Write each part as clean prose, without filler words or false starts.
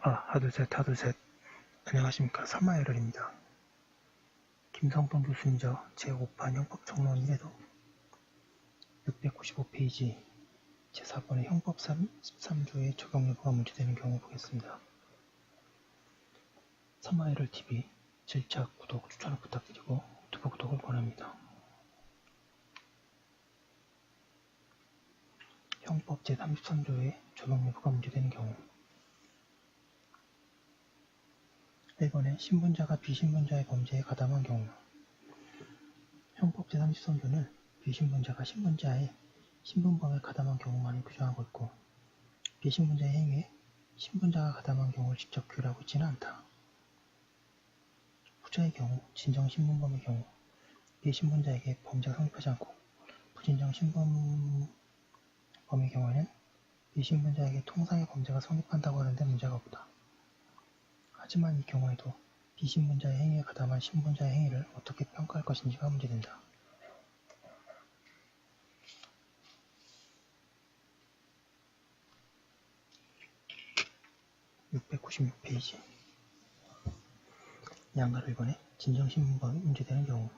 하둘셋 하둘셋. 안녕하십니까. 사마에럴입니다. 김성동 교수님저 제5판 형법정론 1에도 695페이지 제4번의 형법 13조의 적용 여부가 문제되는 경우 보겠습니다. 사마에럴TV 질착, 구독, 추천을 부탁드리고 유튜브 구독을 권합니다. 형법 제33조의 적용 여부가 문제되는 경우 1번에 신분자가 비신분자의 범죄에 가담한 경우. 형법 제33조는 비신분자가 신분자의 신분범에 가담한 경우만을 규정하고 있고, 비신분자의 행위에 신분자가 가담한 경우를 직접 규율하고 있지는 않다. 후자의 경우, 진정 신분범의 경우, 비신분자에게 범죄가 성립하지 않고 부진정 신분범의 경우에는 비신분자에게 통상의 범죄가 성립한다고 하는데 문제가 없다. 하지만 이 경우에도 비신분자의 행위에 가담한 신분자의 행위를 어떻게 평가할 것인지가 문제된다. (696페이지) 양가로 1번에 진정신분범이 문제되는 경우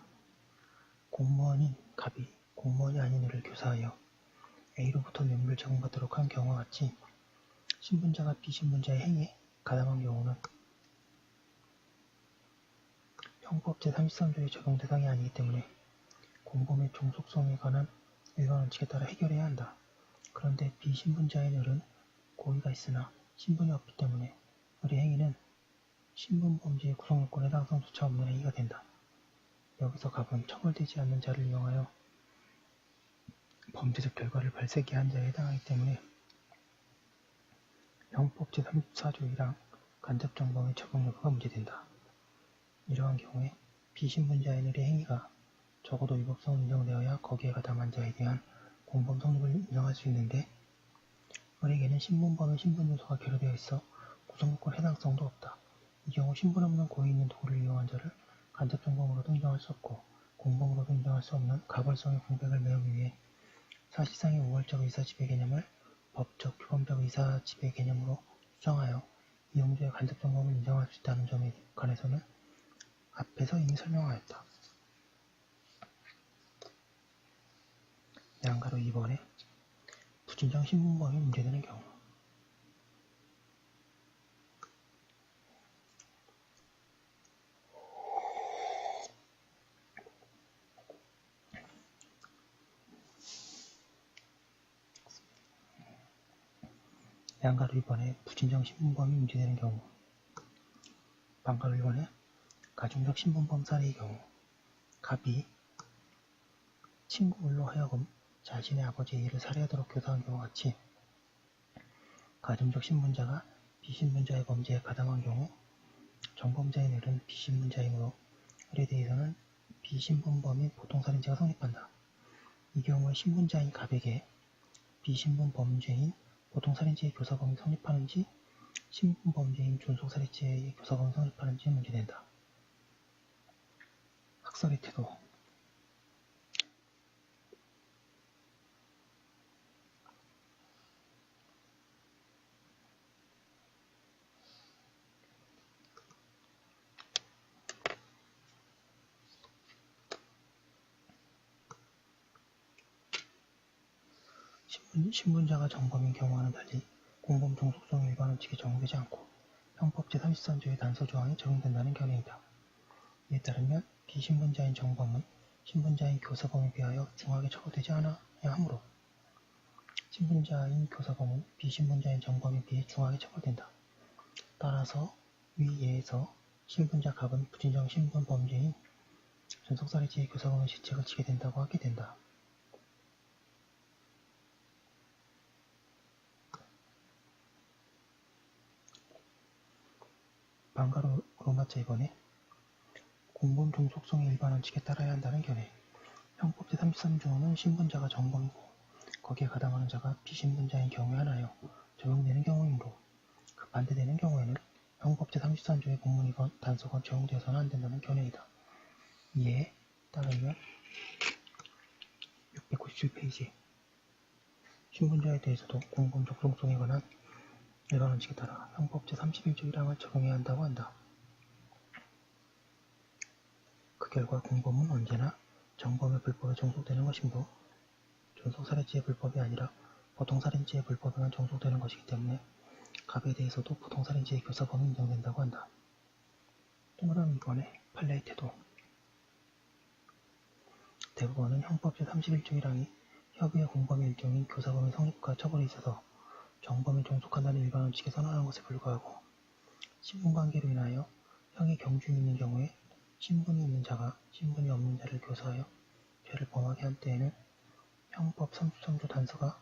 공무원인 갑이 공무원이 아닌 이를 교사하여 A로부터 뇌물을 제공받도록 한 경우와 같이 신분자가 비신분자의 행위에 가담한 경우는 형법 제33조의 적용 대상이 아니기 때문에 공범의 종속성에 관한 일반 원칙에 따라 해결해야 한다. 그런데 비신분자인 을은 고의가 있으나 신분이 없기 때문에 을의 행위는 신분범죄의 구성요건에 해당성조차 없는 행위가 된다. 여기서 갑은 처벌되지 않는 자를 이용하여 범죄적 결과를 발생케 한 자에 해당하기 때문에 형법 제34조 1항 간접정범의 적용 여부가 문제된다. 이러한 경우에 비신분자인 을의 행위가 적어도 위법성을 인정되어야 거기에 가담한 자에 대한 공범 성립을 인정할 수 있는데 을에게는 신분범의 신분요소가 결여되어 있어 구성요건 해당성도 없다. 이 경우 신분 없는 고의 있는 도구를 이용한 자를 간접정범으로도 인정할 수 없고 공범으로도 인정할 수 없는 가벌성의 공백을 메우기 위해 사실상의 우월적 의사지배 개념을 법적, 규범적 의사지배 개념으로 수정하여 이 용도의 간접정범을 인정할 수 있다는 점에 관해서는 앞에서 이미 설명하였다. 양가로 2번에 부진정 신분범이 문제되는 경우 양가로 2번에 부진정 신분범이 문제되는 경우 반가로 1번에 가중적 신분범 사례의 경우 갑이 친구 을로 하여금 자신의 아버지의 일을 살해하도록 교사한 경우와 같이 가중적 신분자가 비신분자의 범죄에 가담한 경우 정범자인 을은 비신분자이므로 을에 대해서는 비신분범인 보통살인죄가 성립한다. 이 경우에 신분자인 갑에게 비신분범죄인 보통살인죄의 교사범이 성립하는지 신분범죄인 존속살인죄의 교사범이 성립하는지 문제된다. 학설의 태도 신분자가 정범인 경우와는 달리 공범 종속성의 일반 원칙에 적용되지 않고 형법 제33조의 단서 조항에 적용된다는 견해이다. 이에 따르면 비신분자인 정범은 신분자인 교사범에 비하여 중하게 처벌되지 않아야 하므로 신분자인 교사범은 비신분자인 정범에 비해 중하게 처벌된다. 따라서 위 예에서 신분자 갑은 부진정 신분범죄인 존속살인죄의 교사범의 실책을 지게 된다고 하게 된다. 반가로 로마자 2번에 공범 종속성의 일반 원칙에 따라야 한다는 견해. 형법 제33조는 신분자가 정범이고 거기에 가담하는 자가 비신분자인 경우에 하나여 적용되는 경우이므로 그 반대되는 경우에는 형법 제33조의 공문이건 단서건 적용되어서는 안된다는 견해이다. 이에 따르면 697페이지 신분자에 대해서도 공범 적성성에 관한 일반 원칙에 따라 형법 제31조 1항을 적용해야 한다고 한다. 그 결과 공범은 언제나 정범의 불법에 종속되는 것이므로 존속살인죄의 불법이 아니라 보통살인죄의 불법에만 종속되는 것이기 때문에 갑에 대해서도 보통살인죄의 교사범이 인정된다고 한다. 동그라미 2번의 판례의 태도. 대법원은 형법 제31조 1항이 협의의 공범의 일종인 교사범의 성립과 처벌에 있어서 정범에 종속한다는 일반 원칙에 선언한 것에 불구하고 신분관계로 인하여 형의 경중이 있는 경우에 신분이 있는 자가 신분이 없는 자를 교사하여 죄를 범하게 한 때에는 형법 33조 단서가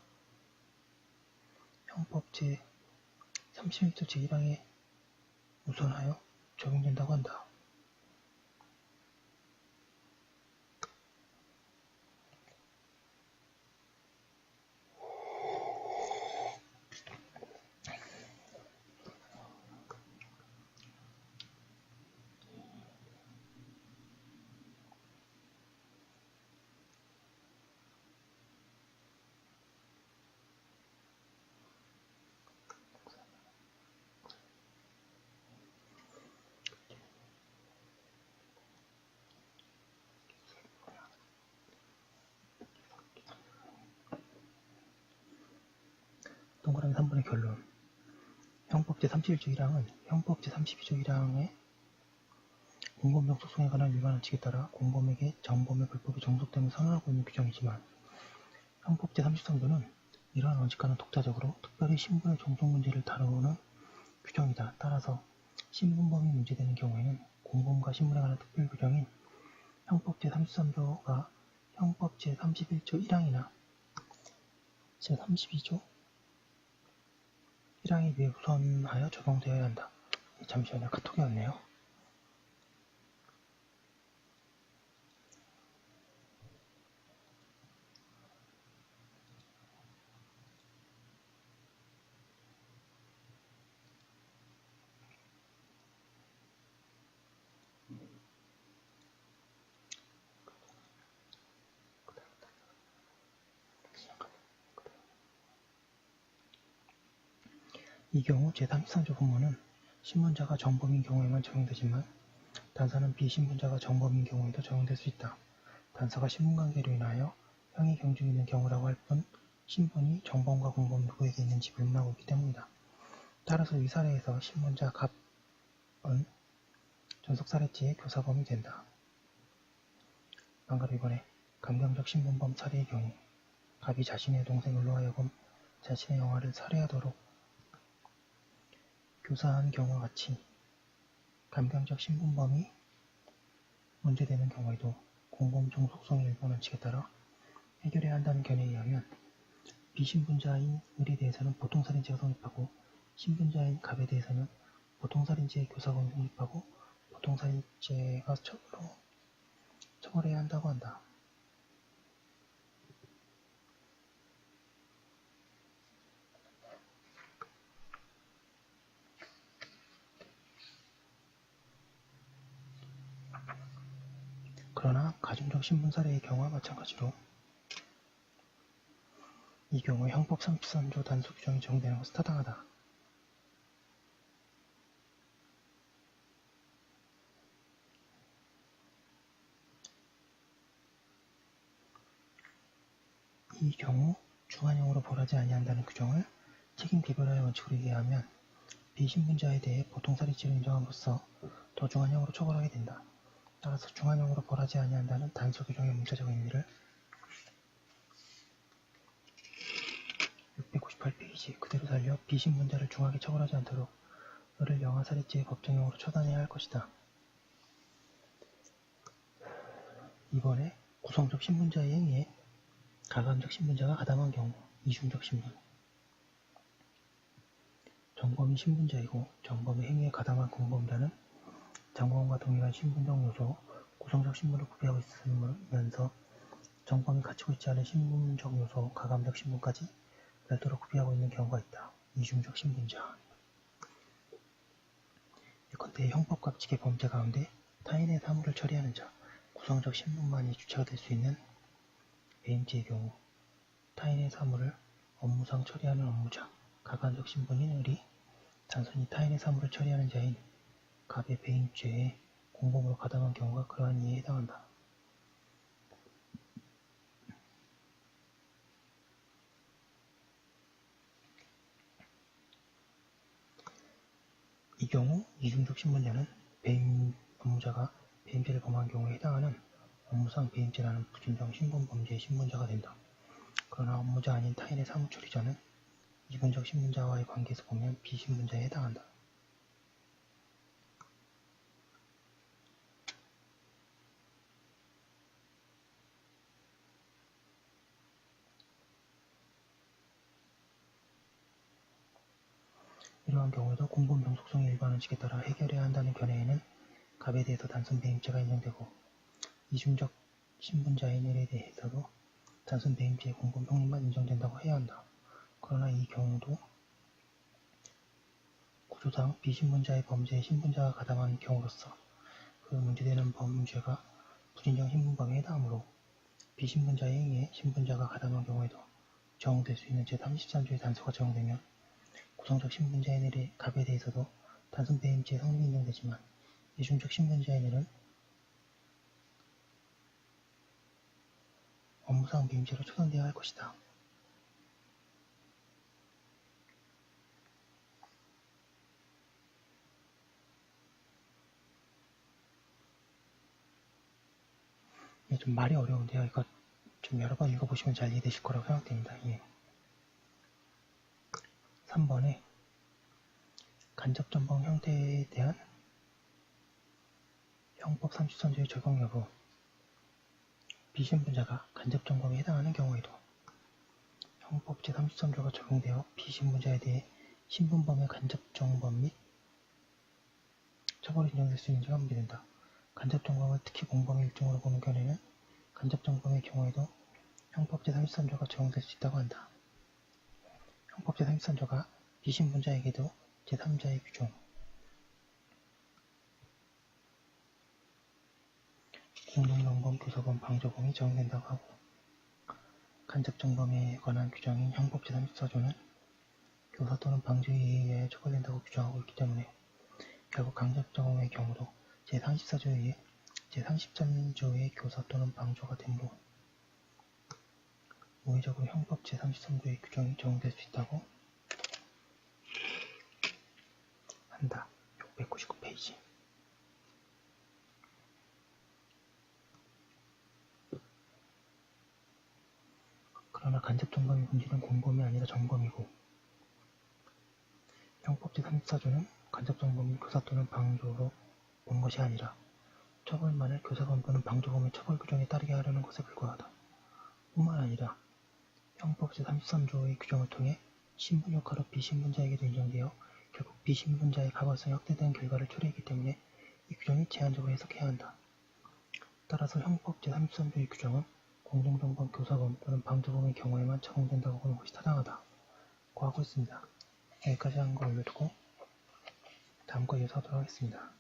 형법 제31조 제1항에 우선하여 적용된다고 한다. 동그라미 3번의 결론. 형법 제31조 1항은 형법 제32조 1항의 공범 종속성에 관한 일반 원칙에 따라 공범에게 정범의 불법이 종속됨을 선언하고 있는 규정이지만 형법 제33조는 이러한 원칙과는 독자적으로 특별히 신분의 종속 문제를 다루는 규정이다. 따라서 신분범이 문제되는 경우에는 공범과 신분에 관한 특별 규정인 형법 제33조가 형법 제31조 1항이나 제32조 1항에 비해 우선하여 적용되어야 한다. 잠시만요. 카톡이 왔네요. 이 경우 제33조 본문은 신분자가 정범인 경우에만 적용되지만 단서는 비신분자가 정범인 경우에도 적용될 수 있다. 단서가 신분관계로 인하여 형이 경중이 있는 경우라고 할 뿐 신분이 정범과 공범 누구에게 있는지 불문하고 있기 때문이다. 따라서 이 사례에서 신분자 갑은 존속살해죄의 교사범이 된다. 방금 이번에 감경적 신분범 살해의 경우 갑이 자신의 동생을로 하여금 자신의 영아를 살해하도록 교사한 경우와 같이 감경적 신분범이 문제되는 경우에도 공범 종속성의 일반 원칙에 따라 해결해야 한다는 견해에 의하면 비신분자인 을에 대해서는 보통살인죄가 성립하고 신분자인 갑에 대해서는 보통살인죄의 교사범이 성립하고 보통살인죄가 처벌해야 한다고 한다. 그러나 가중적 신분살해의 경우와 마찬가지로 이 경우에 형법 33조 단수 규정이 적용되는 것은 타당하다. 이 경우 중한형으로 벌하지 아니한다는 규정을 책임개별화의 원칙으로 이해하면 비신분자에 대해 보통살인죄로 인정함으로써 더 중한형으로 처벌하게 된다. 따라서 중한형으로 벌하지 아니한다는 단서 규정의 문자적 의미를 698페이지 그대로 살려 비신분자를 중하게 처벌하지 않도록 그를 영아살인죄의 법정형으로 처단해야 할 것이다. 이번에 구성적 신분자의 행위에 가감적 신분자가 가담한 경우 이중적 신분 정범이 신분자이고 정범의 행위에 가담한 공범자는 정범과 동일한 신분적 요소 구성적 신분을 구비하고 있으면서 정범이 갖추고 있지 않은 신분적 요소 가감적 신분까지 별도로 구비하고 있는 경우가 있다. 이중적 신분자 예컨대 형법갑칙의 범죄 가운데 타인의 사물을 처리하는 자 구성적 신분만이 주체가 될 수 있는 배임죄의 경우 타인의 사물을 업무상 처리하는 업무자 가감적 신분인 을이 단순히 타인의 사물을 처리하는 자인 갑의 배임죄에 공범으로 가담한 경우가 그러한 이에 해당한다. 이 경우 이중적 신분자는 배임 업무자가 배임죄를 범한 경우에 해당하는 업무상 배임죄라는 부진정 신분범죄의 신분자가 된다. 그러나 업무자 아닌 타인의 사무처리자는 이분적 신분자와의 관계에서 보면 비신분자에 해당한다. 이러한 경우에도 공범 종속성의 일반 원칙에 따라 해결해야 한다는 견해에는 갑에 대해서 단순 배임죄가 인정되고 이중적 신분자인 을에 대해서도 단순 배임죄의 공범 형량만 인정된다고 해야 한다. 그러나 이 경우도 구조상 비신분자의 범죄에 신분자가 가담한 경우로서 그 문제되는 범죄가 부진정 신분범에 해당하므로 비신분자의 행위에 신분자가 가담한 경우에도 적용될 수 있는 제33조의 단서가 적용되면 구성적 신분자인 을의 갑에 대해서도 단순 배임죄의 성립이 인정되지만 이중적 신분자인 을은 업무상 배임죄로 처단되어야 할 것이다. 좀 말이 어려운데요. 이거 좀 여러 번 읽어보시면 잘 이해되실 거라고 생각됩니다. 예. 3번에 간접전범 형태에 대한 형법 33조의 적용 여부. 비신분자가 간접전범에 해당하는 경우에도 형법 제33조가 적용되어 비신분자에 대해 신분범의 간접정범 및 처벌이 인정될 수 있는지가 문제된다. 간접정범을 특히 공범의 일종으로 보는 견해는 간접정범의 경우에도 형법 제33조가 적용될 수 있다고 한다. 형법 제33조가 비신분자에게도 제3자의 규정, 공동정범, 교사범, 방조범이 적용된다고 하고 간접정범에 관한 규정인 형법 제34조는 교사 또는 방조에 의해 처벌된다고 규정하고 있기 때문에 결국 간접정범의 경우도 제34조에 의해 제33조의 교사 또는 방조가 되므로 우회적으로 형법 제33조의 규정이 적용될 수 있다고 한다. 699페이지. 그러나 간접정범의 본질은 공범이 아니라 정범이고 형법 제34조는 간접정범을 교사 또는 방조로 본 것이 아니라 처벌만을 교사범 또는 방조범의 처벌 규정에 따르게 하려는 것에 불과하다. 뿐만 아니라 형법 제33조의 규정을 통해 신분 역할로 비신분자에게도 인정되어 결국 비신분자의 가과성이 확대되는 결과를 초래했기 때문에 이 규정이 제한적으로 해석해야 한다. 따라서 형법 제33조의 규정은 공동정범, 교사범 또는 방조범의 경우에만 적용된다고 보는 것이 타당하다고 하고 있습니다. 여기까지 한 거 올려두고 다음 거 이어서 하도록 하겠습니다.